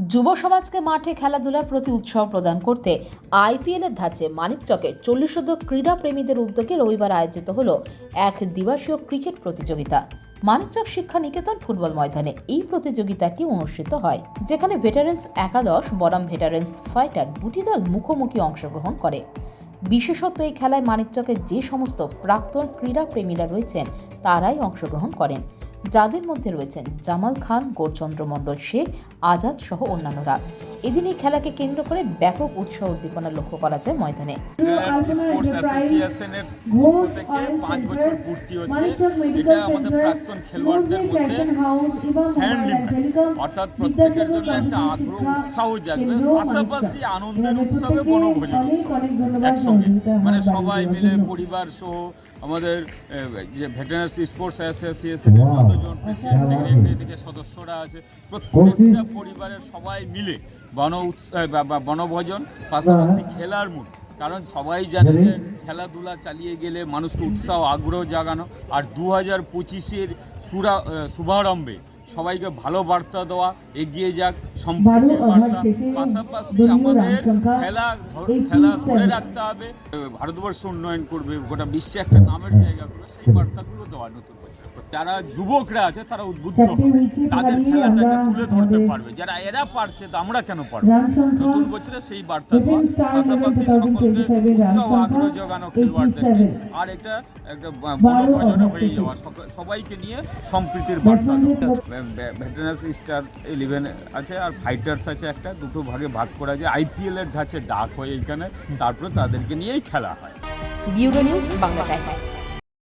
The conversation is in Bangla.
যুব সমাজকে মাঠে খেলাধুলার প্রতি উৎসাহ প্রদান করতে আইপিএলের ধাঁচে মানিকচকের 40 ক্রীড়া প্রেমীদের উদ্যোগে রবিবার আয়োজিত হলো এক দিবসীয় ক্রিকেট প্রতিযোগিতা। মানিকচক শিক্ষা নিকেতন ফুটবল ময়দানে এই প্রতিযোগিতাটি অনুষ্ঠিত হয়, যেখানে ভেটারেন্স একাদশ বনাম ভেটারেন্স ফাইটার দুটি দল মুখোমুখি অংশগ্রহণ করে। বিশেষত এই খেলায় মানিকচকের যে সমস্ত প্রাক্তন ক্রীড়া প্রেমীরা রয়েছেন তারাই অংশগ্রহণ করেন, যাদের মধ্যে রয়েছেন জামাল খান, গৌরচন্দ্র মণ্ডল শেখ, আজাদ সহ অন্যান্যরা। এদিন এই খেলাকে কেন্দ্র করে ব্যাপক উৎসাহ উদ্দীপনা লক্ষ্য করা যায় ময়দানে। স্পোর্টস অ্যাসোসিয়েশনের পক্ষ থেকে 5 বছর পূর্তি হচ্ছে। এটা আমাদের প্রাক্তন খেলোয়াড়দের মধ্যে ফ্রেন্ডলি, অর্থাৎ প্রত্যেকের জন্য একটা আগ্রহ উৎসাহ জাগবে, পাশাপাশি আনন্দের উৎসবে বনভোজন একসঙ্গে, মানে সবাই মিলে পরিবার সহ আমাদের যে ভেটেরানস স্পোর্টস অ্যাসোসিয়েশনের যতজন প্রেসিডেন্ট সেক্রেটারি থেকে সদস্যরা আছে, প্রত্যেকটা পরিবারের সবাই মিলে বনভোজন, পাশাপাশি খেলার মুড। কারণ সবাই জানে যে খেলাধুলা চালিয়ে গেলে মানুষকে উৎসাহ আগ্রহ জাগানো, আর 2025-এর শুভারম্ভে সবাইকে ভালো বার্তা দেওয়া, এগিয়ে যাক সম্প্রীতির বার্তা, পাশাপাশি আমাদের খেলা ধরে রাখতে হবে, ভারতবর্ষ উন্নয়ন করবে, গোটা বিশ্বে একটা নামের জায়গা করবে, সেই বার্তাগুলো দেওয়া নতুন বছর। যারা যুবকরা আছে তারা উদ্বুদ্ধ হবে, তাদের খেলাটাকে তুলে ধরতে পারবে, যারা এরা পারছে তো আমরা কেন পারবো, নতুন বছরে সেই বার্তা দেওয়া, পাশাপাশি সকলকে উৎসাহ আগ্রহ জোগানো খেলোয়াড়দেরকে, আর এটা একটা বনভোজনে হয়ে যাওয়া, সবাইকে নিয়ে সম্প্রীতির বার্তা দেওয়া। ভেটেরানস স্টার্স 11 আছে আর ফাইটার্স আছে, একটা দুটো ভাগে ভাগ করা যায়। আইপিএলের ধাঁচে ডাক হয় এইখানে, তারপরে তাদেরকে নিয়েই খেলা হয়। Bureau news, Bangla Times.